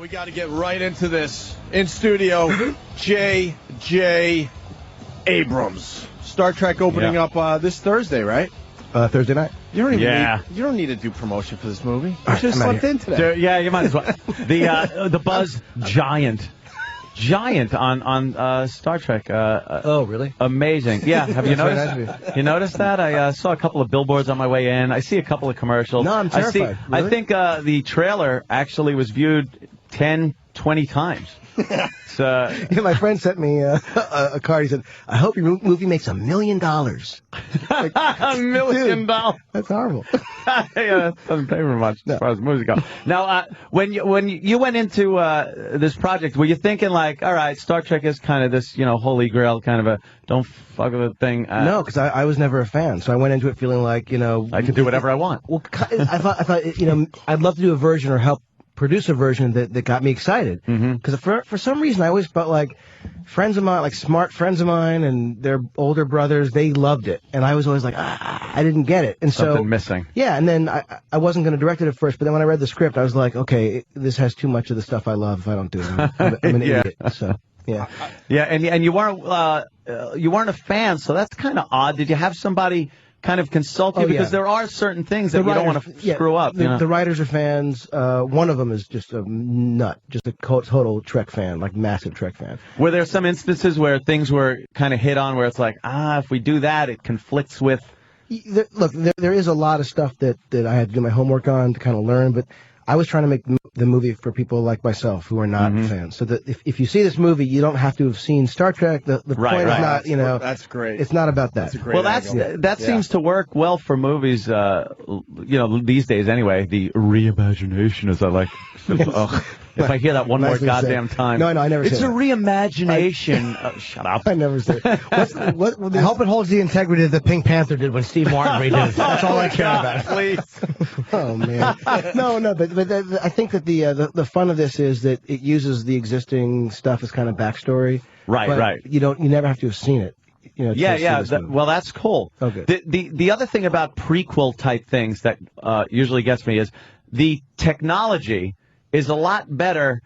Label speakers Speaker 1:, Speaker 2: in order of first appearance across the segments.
Speaker 1: We got to get right into this. In studio, J.J. Abrams. Star Trek opening up this Thursday, right?
Speaker 2: Thursday night.
Speaker 1: You don't even you don't need to do promotion for this movie. You just slept in today.
Speaker 3: Dude, yeah, you might as well. The Buzz giant on Star Trek.
Speaker 2: Oh, really?
Speaker 3: Amazing. Yeah. Have you noticed? You noticed that? I saw a couple of billboards on my way in. I see a couple of commercials.
Speaker 2: No, I'm terrified. Really?
Speaker 3: I think the trailer actually was viewed 10, 20 times.
Speaker 2: Yeah, my friend sent me a card. He said, "I hope your movie makes $1 million." Like,
Speaker 3: $1 million.
Speaker 2: That's horrible.
Speaker 3: Yeah, that doesn't pay for much as far as movies go. Now, when you went into this project, were you thinking like, all right, Star Trek is kind of this, holy grail, kind of a don't fuck with it thing?
Speaker 2: No, because I was never a fan, so I went into it feeling like,
Speaker 3: I can do whatever I want.
Speaker 2: Well, I thought, I'd love to do a version or help produce a version that got me excited. Because for some reason, I always felt like friends of mine, like smart friends of mine and their older brothers, they loved it. And I was always like, I didn't get it. And
Speaker 3: Something missing.
Speaker 2: Yeah, and then I wasn't going to direct it at first, but then when I read the script, I was like, okay, this has too much of the stuff I love if I don't do it. I'm an idiot. So, yeah.
Speaker 3: Yeah, and you weren't a fan, so that's kind of odd. Did you have somebody kind of consult you? Because there are certain things that you don't want to screw up.
Speaker 2: The writers are fans. One of them is just a nut, just a total Trek fan, like massive Trek fan.
Speaker 3: Were there some instances where things were kind of hit on where it's like, if we do that, it conflicts with...
Speaker 2: Look, there is a lot of stuff that I had to do my homework on to kind of learn, but I was trying to make the movie for people like myself who are not fans. So that if you see this movie, you don't have to have seen Star Trek. The point is not,
Speaker 1: That's great.
Speaker 2: It's not about that.
Speaker 1: That's a great angle.
Speaker 3: That seems to work well for movies, these days anyway. The reimagination, as I like. If I hear that one more goddamn time.
Speaker 2: No, I never say
Speaker 3: It's a reimagination. Shut up.
Speaker 2: I never say it. I hope it holds the integrity that the Pink Panther did when Steve Martin redid it. That's all I care about.
Speaker 3: Please.
Speaker 2: Oh, man. No, but I think that the fun of this is that it uses the existing stuff as kind of backstory.
Speaker 3: Right.
Speaker 2: You never have to have seen it.
Speaker 3: Well, that's cool.
Speaker 2: Okay.
Speaker 3: The other thing about prequel type things that usually gets me is the technology is a lot better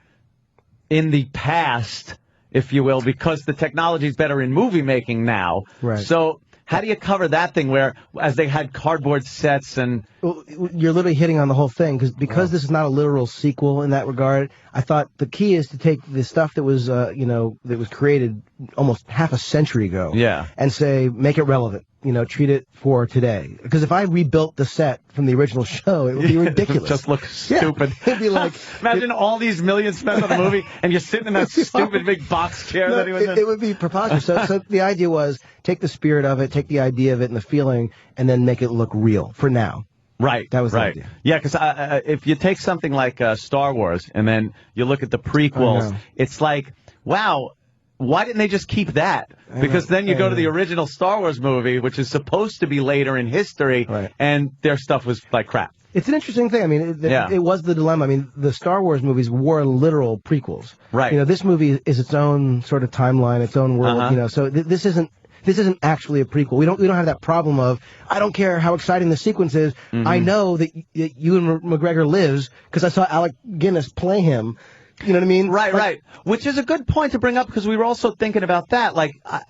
Speaker 3: in the past, if you will, because the technology is better in movie making now.
Speaker 2: Right.
Speaker 3: So how do you cover that thing where, as they had cardboard sets and...
Speaker 2: Well, you're literally hitting on the whole thing, because this is not a literal sequel in that regard. I thought the key is to take the stuff that was, that was created almost half a century ago.
Speaker 3: Yeah.
Speaker 2: And say, make it relevant. Treat it for today. Because if I rebuilt the set from the original show, it would be ridiculous.
Speaker 3: It would just look stupid.
Speaker 2: It'd be like...
Speaker 3: Imagine all these millions spent on the movie, and you're sitting in that stupid big box chair that he was in.
Speaker 2: It would be preposterous. So the idea was, take the spirit of it, take the idea of it and the feeling, and then make it look real for now.
Speaker 3: Right.
Speaker 2: That was the idea.
Speaker 3: Yeah, because if you take something like Star Wars, and then you look at the prequels, it's like, wow, why didn't they just keep that? Because then you go to the original Star Wars movie, which is supposed to be later in history, and their stuff was like crap.
Speaker 2: It's an interesting thing. I mean, it was the dilemma. I mean, the Star Wars movies were literal prequels.
Speaker 3: Right.
Speaker 2: This movie is its own sort of timeline, its own world. So this isn't actually a prequel. We don't have that problem of, I don't care how exciting the sequence is. I know that Ewan McGregor lives because I saw Alec Guinness play him. You know what I mean?
Speaker 3: Right. Which is a good point to bring up, because we were also thinking about that.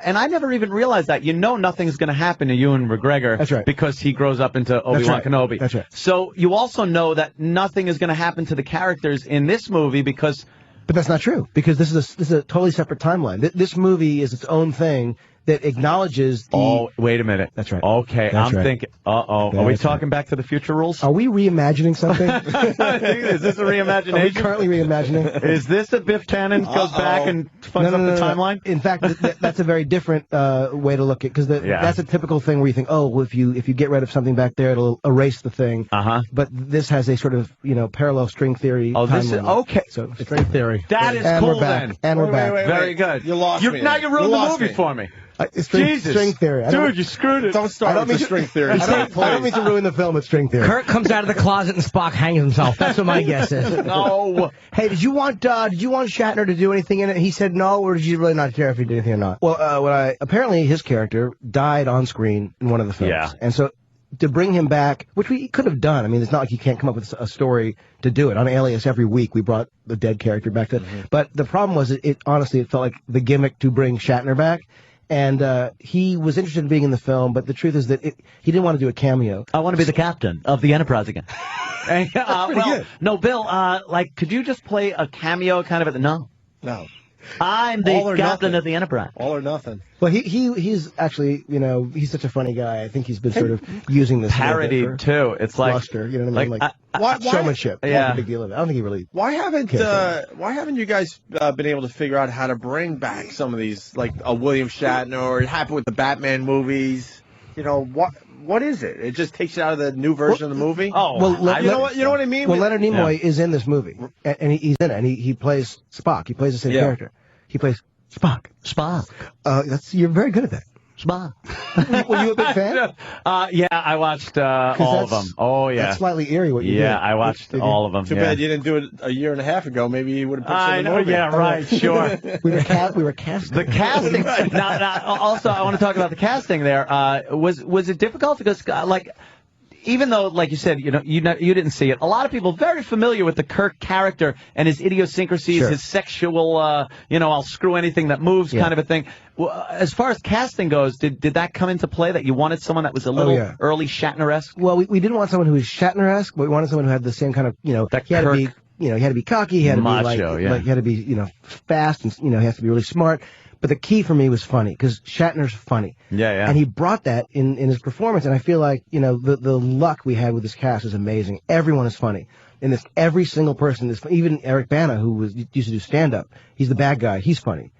Speaker 3: And I never even realized that. Nothing's going to happen to Ewan McGregor.
Speaker 2: That's right.
Speaker 3: Because he grows up into Obi-Wan Kenobi.
Speaker 2: That's right.
Speaker 3: So you also know that nothing is going to happen to the characters in this movie because...
Speaker 2: But that's not true, because this is a totally separate timeline. This movie is its own thing that acknowledges the...
Speaker 3: Oh, wait a minute.
Speaker 2: That's right.
Speaker 3: Okay,
Speaker 2: That's right.
Speaker 3: thinking... Uh-oh. Are we talking Back to the Future rules?
Speaker 2: Are we reimagining something?
Speaker 3: Is this a reimagination?
Speaker 2: Are we currently reimagining?
Speaker 3: Is this a Biff Tannen goes back and fucks up the timeline?
Speaker 2: In fact, that's a very different way to look at it, because that's a typical thing where you think, if you get rid of something back there, it'll erase the thing. But this has a sort of, parallel string theory timeline.
Speaker 3: This is... Okay.
Speaker 2: So, string theory.
Speaker 3: That is cool, then.
Speaker 2: And we're back.
Speaker 1: Wait.
Speaker 3: Very good.
Speaker 1: You lost me.
Speaker 3: Now you ruined the movie for me.
Speaker 2: String theory.
Speaker 3: Dude, you screwed it.
Speaker 1: Don't start with the string theory.
Speaker 2: I don't mean to ruin the film with string theory.
Speaker 4: Kurt comes out of the closet and Spock hangs himself. That's what my guess is.
Speaker 3: No.
Speaker 2: Hey, did you want Shatner to do anything in it? He said no, or did you really not care if he did anything or not? Well, apparently his character died on screen in one of the films.
Speaker 3: Yeah.
Speaker 2: And so to bring him back, which we could have done. I mean, it's not like you can't come up with a story to do it. On Alias, every week we brought the dead character back to. But the problem was, honestly, it felt like the gimmick to bring Shatner back. And he was interested in being in the film, but the truth is that he didn't want to do a cameo.
Speaker 3: I want to be the captain of the Enterprise again. Good. No, Bill, could you just play a cameo kind of at the... No. I'm the captain of the Enterprise.
Speaker 1: All or nothing.
Speaker 2: Well, he's actually, he's such a funny guy. I think he's been sort of using this
Speaker 3: parodied too. It's like
Speaker 2: luster, you know what I mean?
Speaker 1: Why
Speaker 2: showmanship.
Speaker 3: Yeah,
Speaker 2: a big deal of it. I don't think he really.
Speaker 1: Why haven't you guys been able to figure out how to bring back some of these, like a William Shatner, or it happened with the Batman movies? What is it? It just takes you out of the new version of the movie.
Speaker 2: Oh, well,
Speaker 1: you know what I mean.
Speaker 2: Well, Leonard Nimoy is in this movie, and he's in it, and he plays Spock. He plays the same character. He plays Spock. You're very good at that.
Speaker 3: Spock.
Speaker 2: Were you a big fan?
Speaker 3: Yeah, I watched all of them. Oh, yeah.
Speaker 2: That's slightly eerie what you did.
Speaker 3: Yeah, I watched all of them.
Speaker 1: Too bad you didn't do it a year and a half ago. Maybe you would have put some movie.
Speaker 3: Yeah, right, sure.
Speaker 2: We were casting.
Speaker 3: The casting. Also, I want to talk about the casting there. Was it difficult? Because, even though, like you said, you didn't see it, a lot of people very familiar with the Kirk character and his idiosyncrasies, his sexual, I'll screw anything that moves kind of a thing. Well, as far as casting goes, did that come into play, that you wanted someone that was a little early Shatner-esque?
Speaker 2: Well, we didn't want someone who was Shatner-esque, but we wanted someone who had the same kind of, that he had to be, he had to be cocky, he had to
Speaker 3: macho,
Speaker 2: be he had to be, fast, and he has to be really smart. But the key for me was funny, because Shatner's funny.
Speaker 3: Yeah.
Speaker 2: And he brought that in his performance, and I feel like, the luck we had with this cast is amazing. Everyone is funny. In this, every single person is funny. Even Eric Bana, who used to do stand-up, he's the bad guy. He's funny.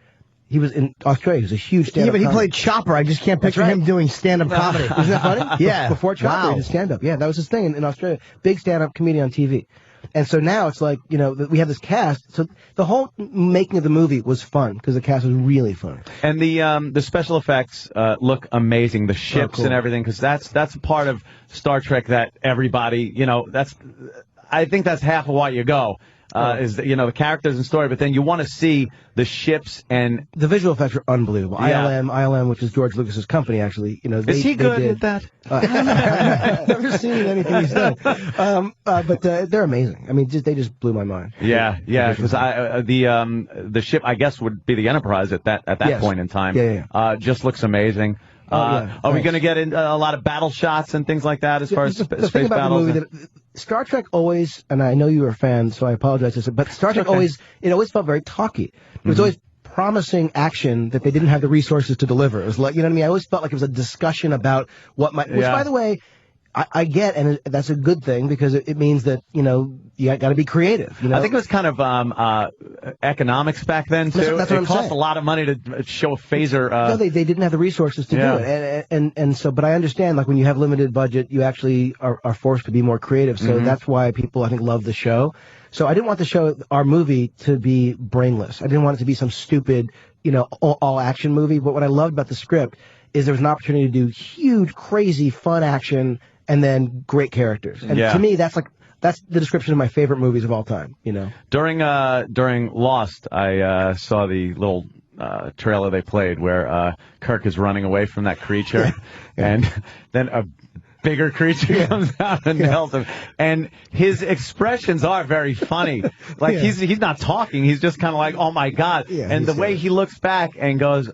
Speaker 2: He was in Australia. He was a huge stand-up
Speaker 4: but he played Chopper. I just can't picture him doing stand-up comedy.
Speaker 2: Isn't that funny?
Speaker 4: Yeah.
Speaker 2: Before Chopper, he did stand-up. Yeah, that was his thing in Australia. Big stand-up comedian on TV. And so now it's like, we have this cast. So the whole making of the movie was fun, because the cast was really fun.
Speaker 3: And the special effects look amazing. The ships and everything, because that's part of Star Trek that everybody, I think that's half of why you go. Is the characters and story, but then you want to see the ships, and
Speaker 2: the visual effects are unbelievable. ILM, which is George Lucas's company, actually.
Speaker 3: Is he good at that?
Speaker 2: I've never seen anything he's done. But they're amazing. I mean, they just blew my mind.
Speaker 3: Yeah. Because the ship, I guess, would be the Enterprise at that point in time.
Speaker 2: Yeah.
Speaker 3: Just looks amazing. Are we going to get into a lot of battle shots and things like that as far as
Speaker 2: the
Speaker 3: space battles?
Speaker 2: The movie, Star Trek always, and I know you were a fan, so I apologize, but Star Trek always felt very talky. It was always promising action that they didn't have the resources to deliver. It was like, you know what I mean? I always felt like it was a discussion about what might, which by the way, I get, and that's a good thing, because it means that, you got to be creative.
Speaker 3: I think it was kind of economics back then, too.
Speaker 2: That's what I'm saying.
Speaker 3: It cost a lot of money to show a phaser.
Speaker 2: No, they didn't have the resources to do it. And so, but I understand, like, when you have limited budget, you actually are forced to be more creative. So that's why people, I think, love the show. So I didn't want the show, our movie, to be brainless. I didn't want it to be some stupid, all action movie. But what I loved about the script is there was an opportunity to do huge, crazy, fun action, and then great characters. And to me, that's the description of my favorite movies of all time,
Speaker 3: During Lost, I saw the little trailer they played where Kirk is running away from that creature, and then a bigger creature comes out and nails him. And his expressions are very funny. Like, he's not talking, he's just kind of like, oh my God. And the way he looks back and goes,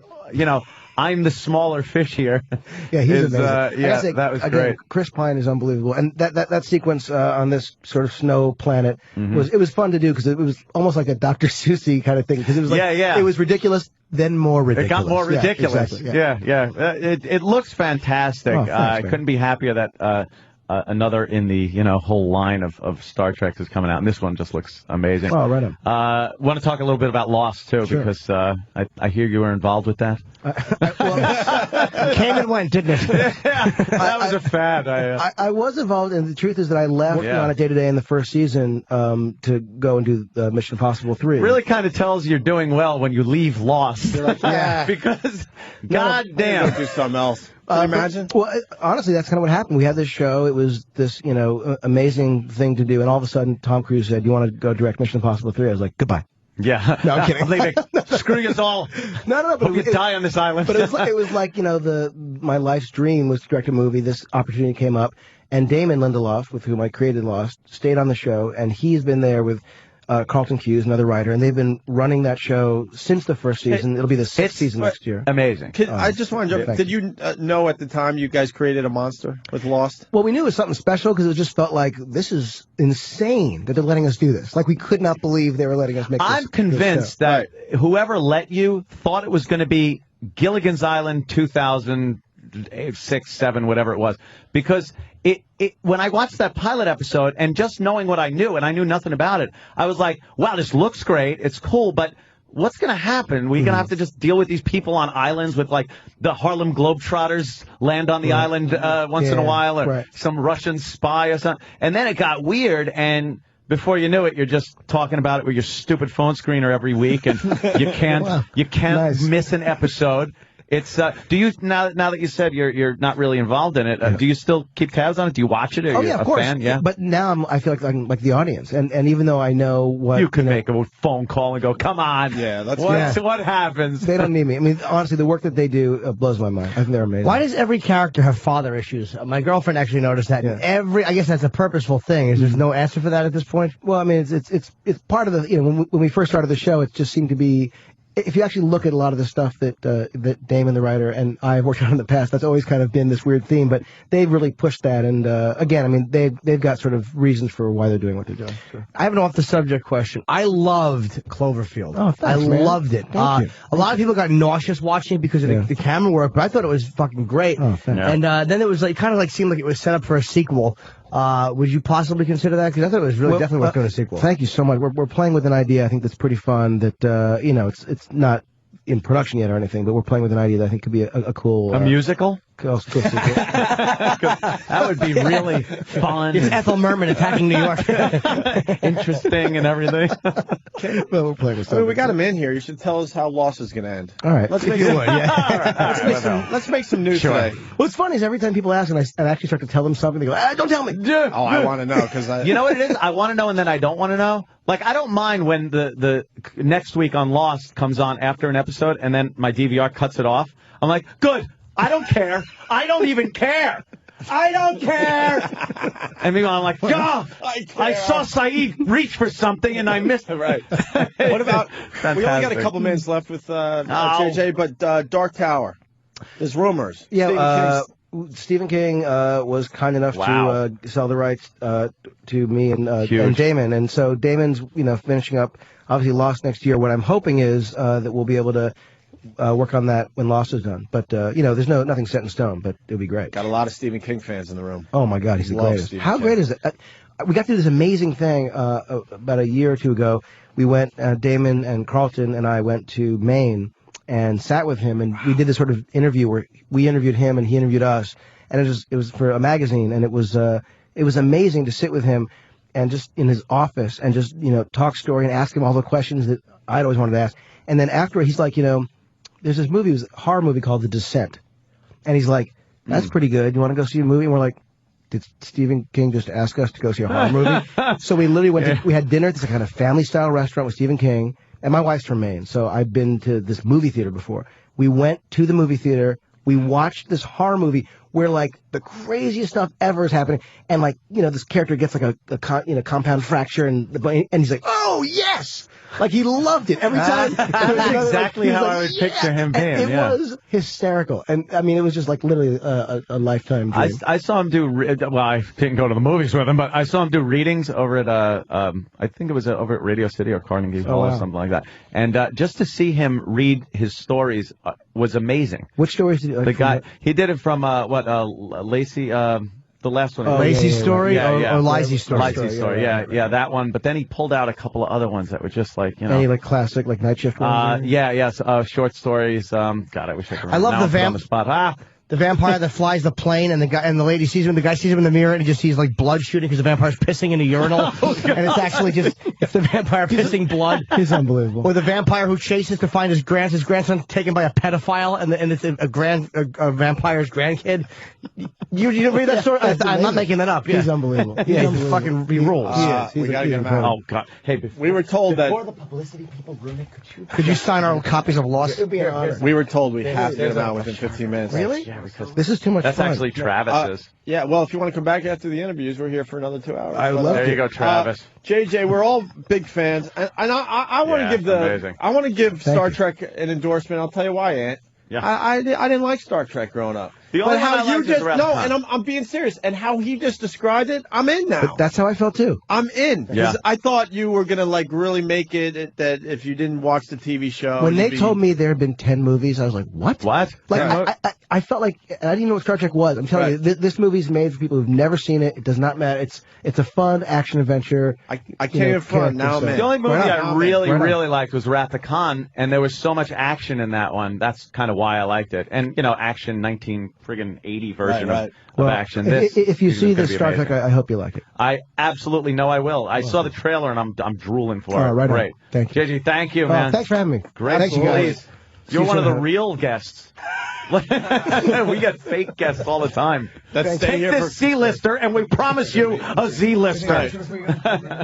Speaker 3: I'm the smaller fish here.
Speaker 2: Yeah, he's amazing.
Speaker 3: Say, that was great.
Speaker 2: Chris Pine is unbelievable, and that sequence on this sort of snow planet was fun to do, because it was almost like a Dr. Seuss kind of thing, because it was like it was ridiculous, then more ridiculous.
Speaker 3: It got more ridiculous.
Speaker 2: Exactly,
Speaker 3: It looks fantastic.
Speaker 2: Oh, thanks,
Speaker 3: I couldn't be happier that another in the whole line of Star Trek is coming out, and this one just looks amazing.
Speaker 2: Oh, right on.
Speaker 3: Want to talk a little bit about Lost too, because I hear you were involved with that.
Speaker 4: It came and went, didn't it?
Speaker 3: That was a fad.
Speaker 2: I was involved, and the truth is that I left on it day-to-day in the first season to go and do Mission Impossible 3.
Speaker 3: Really kind of tells you're doing well when you leave Lost. Because, goddamn.
Speaker 1: Do something else. Can you imagine?
Speaker 2: Well, honestly, that's kind of what happened. We had this show. It was this, amazing thing to do, and all of a sudden, Tom Cruise said, "You want to go direct Mission Impossible 3?" I was like, "Goodbye."
Speaker 3: Yeah.
Speaker 2: No, I'm kidding.
Speaker 3: I'm leaving. Screw you all.
Speaker 2: No, but
Speaker 3: Hope you die on this island.
Speaker 2: But it was like my life's dream was to direct a movie. This opportunity came up, and Damon Lindelof, with whom I created Lost, stayed on the show, and he's been there with Carlton Cuse, another writer, and they've been running that show since the first season. It'll be the 6th season next year.
Speaker 3: Amazing.
Speaker 1: I just want to jump. Did you know at the time you guys created a monster with Lost?
Speaker 2: Well, we knew it was something special because it just felt like this is insane that they're letting us do this. Like, we could not believe they were letting us make this.
Speaker 3: I'm convinced that whoever let you thought it was going to be Gilligan's Island 2006, 7, whatever it was, because when I watched that pilot episode and just knowing what I knew, and I knew nothing about it, I was like, wow, this looks great, it's cool, but what's going to happen? We're going to have to just deal with these people on islands with, like, the Harlem Globetrotters land on the island once in a while, or some Russian spy or something. And then it got weird, and before you knew it, you're just talking about it with your stupid phone screener every week, and you can't miss an episode. It's do you now that you said you're not really involved in it? Do you still keep tabs on it? Do you watch it? Are you
Speaker 2: of
Speaker 3: a
Speaker 2: course.
Speaker 3: fan? Yeah.
Speaker 2: But now I feel like I'm like the audience, and even though I know what
Speaker 3: you can make a phone call and go, come on, what happens?
Speaker 2: They don't need me. I mean, honestly, the work that they do blows my mind. I think they're amazing.
Speaker 4: Why does every character have father issues? My girlfriend actually noticed that. Yeah. I guess that's a purposeful thing. There's no answer for that at this point.
Speaker 2: Well, I mean, it's part of the when we first started the show, it just seemed to be. If you actually look at a lot of the stuff that Damon, the writer, and I have worked on in the past, that's always kind of been this weird theme. But they've really pushed that, and again, I mean, they've got sort of reasons for why they're doing what they're doing. So.
Speaker 4: I have an off-the-subject question. I loved Cloverfield.
Speaker 2: Oh, thanks, man.
Speaker 4: Loved it.
Speaker 2: Thank you.
Speaker 4: A lot of people got nauseous watching it because of the camera work, but I thought it was fucking great.
Speaker 2: Oh, thanks.
Speaker 4: And then it was like kind of like seemed like it was set up for a sequel. Would you possibly consider that? Because I thought it was really definitely worth doing a sequel.
Speaker 2: Thank you so much. We're playing with an idea I think that's pretty fun. That it's not in production yet or anything, but we're playing with an idea that I think could be a cool...
Speaker 3: A musical?
Speaker 2: Cool sequel.
Speaker 3: That would be really fun.
Speaker 4: It's Ethel Merman attacking New York.
Speaker 3: Interesting and everything.
Speaker 2: Well, we're playing with something.
Speaker 1: We got him in here. You should tell us how Lost is going to end.
Speaker 2: All right.
Speaker 1: Let's make let's make some news today.
Speaker 2: What's funny is every time people ask and I actually start to tell them something, they go, don't tell me.
Speaker 1: Oh, I want to know.
Speaker 3: You know what it is? I want to know and then I don't want to know. Like, I don't mind when the next week on Lost comes on after an episode and then my DVR cuts it off. I'm like, good. I don't care. I don't even care. I don't care. And meanwhile, I'm like, I saw Saeed reach for something and I missed it.
Speaker 1: Right. What about, we only got a couple minutes left with JJ, but Dark Tower. There's rumors.
Speaker 2: Yeah, Stephen King was kind enough to sell the rights to me and Damon. And so Damon's, finishing up, obviously, Lost next year. What I'm hoping is that we'll be able to work on that when Lost is done. But, there's nothing set in stone, but it'll be great.
Speaker 1: Got a lot of Stephen King fans in the room.
Speaker 2: Oh, my God, he's the greatest. How great is it? We got to do this amazing thing about a year or two ago. We went, Damon and Carlton and I went to Maine and sat with him, and we did this sort of interview where we interviewed him and he interviewed us. And it was for a magazine, and it was amazing to sit with him and just in his office and just, talk story and ask him all the questions that I'd always wanted to ask. And then after, he's like, there's this movie, it was a horror movie called The Descent. And he's like, that's pretty good. You want to go see a movie? And we're like, did Stephen King just ask us to go see a horror movie? So we literally we had dinner at this kind of family-style restaurant with Stephen King. And my wife's from Maine, so I've been to this movie theater before. We went to the movie theater. We watched this horror movie where, like, the craziest stuff ever is happening. And, like, this character gets, like, a compound fracture, and he's like, oh, yes! Like, he loved it every time.
Speaker 3: That's exactly how I would picture him being.
Speaker 2: And it was hysterical. And, I mean, it was just, like, literally a lifetime dream.
Speaker 3: I saw him do, I didn't go to the movies with him, but I saw him do readings over at, I think it was over at Radio City or Carnegie Hall or something like that. And just to see him read his stories was amazing.
Speaker 2: Which stories did
Speaker 3: the guy, he did it from, Lacey, the last one.
Speaker 4: Lacey's story or Lisey's story?
Speaker 3: Lisey's story, yeah, that one. But then he pulled out a couple of other ones that were just like,
Speaker 2: Any, like, classic, like, Night Shift ones?
Speaker 3: Short stories. God, I wish I could remember.
Speaker 4: I love
Speaker 3: the spot.
Speaker 4: The vampire that flies the plane, and the lady sees him. The guy sees him in the mirror, and he just sees like blood shooting because the vampire's pissing in a urinal, and it's actually just It's the vampire pissing blood.
Speaker 2: He's unbelievable.
Speaker 4: Or the vampire who chases to find his grandson taken by a pedophile, and it's a vampire's grandkid. You didn't read that story? I'm not making that up.
Speaker 2: He's unbelievable.
Speaker 4: Yeah, he's fucking rules.
Speaker 1: We gotta get him out.
Speaker 3: Oh God! Hey,
Speaker 1: we were told that.
Speaker 4: Before the publicity people ruin it, could you sign our copies of Lost?
Speaker 2: It would be an honor.
Speaker 1: We were told we have to get him out within 15 minutes.
Speaker 4: Really?
Speaker 3: Yeah, because
Speaker 2: This is too much
Speaker 3: that's
Speaker 2: fun.
Speaker 3: actually Travis's.
Speaker 1: Yeah, well, if you want to come back after the interviews, we're here for another 2 hours.
Speaker 2: I would love
Speaker 3: There
Speaker 2: to.
Speaker 3: you go, Travis.
Speaker 1: JJ, we're all big fans, and I want to give
Speaker 3: amazing.
Speaker 1: I want to give
Speaker 2: Thank
Speaker 1: Star
Speaker 2: you.
Speaker 1: Trek an endorsement. I'll tell you why, Ant.
Speaker 3: Yeah.
Speaker 1: I didn't like Star Trek growing up.
Speaker 3: The only
Speaker 1: But how
Speaker 3: one I
Speaker 1: you
Speaker 3: liked is
Speaker 1: just
Speaker 3: Wrath
Speaker 1: no,
Speaker 3: of Khan.
Speaker 1: and I'm being serious. And how he just described it, I'm in now.
Speaker 2: But that's how I felt too.
Speaker 1: I'm in. 'Cause
Speaker 3: Yeah.
Speaker 1: I thought you were gonna like really make it that if you didn't watch the TV show.
Speaker 2: When
Speaker 1: you'd
Speaker 2: they
Speaker 1: be-
Speaker 2: told me there had been 10 movies, I was like, what?
Speaker 3: What?
Speaker 2: Like,
Speaker 1: Yeah.
Speaker 2: I felt like I didn't even know what Star Trek was. I'm telling
Speaker 1: Right.
Speaker 2: you, this movie's made for people who've never seen it. It does not matter. It's a fun action adventure.
Speaker 1: I
Speaker 2: you
Speaker 1: came
Speaker 2: know,
Speaker 1: in front. Now I'm
Speaker 2: character,
Speaker 1: in.
Speaker 3: The only movie
Speaker 2: Right
Speaker 3: I
Speaker 2: on.
Speaker 3: really,
Speaker 2: Right on.
Speaker 3: really liked was Wrath of Khan, and there was so much action in that one. That's kind of why I liked it. And, you know, action 1980 version
Speaker 1: Right.
Speaker 3: of
Speaker 2: Well,
Speaker 3: action. This
Speaker 2: if you
Speaker 3: is
Speaker 2: see
Speaker 3: gonna
Speaker 2: this
Speaker 3: be
Speaker 2: Star
Speaker 3: amazing.
Speaker 2: Trek, I hope you like it.
Speaker 3: I absolutely know I will. I saw the trailer, and I'm drooling for it.
Speaker 2: Right on.
Speaker 3: Great.
Speaker 2: Thank you.
Speaker 3: JJ, thank you, man.
Speaker 2: Thanks for having me.
Speaker 3: Great.
Speaker 2: Thanks, you guys.
Speaker 3: Please. You're
Speaker 2: See
Speaker 3: one
Speaker 2: you
Speaker 3: of the
Speaker 2: soon.
Speaker 3: real guests. We get fake guests all the time.
Speaker 1: Let's stay
Speaker 3: Take
Speaker 1: here
Speaker 3: this C-lister, and we promise you a Z-lister.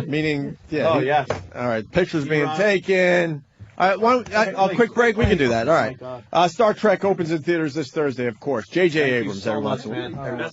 Speaker 1: Meaning, yeah.
Speaker 3: Oh, yes.
Speaker 1: All right, pictures being taken. All right, a quick break. We can do that. All right. Star Trek opens in theaters this Thursday, of course. J.J. Abrams, everyone.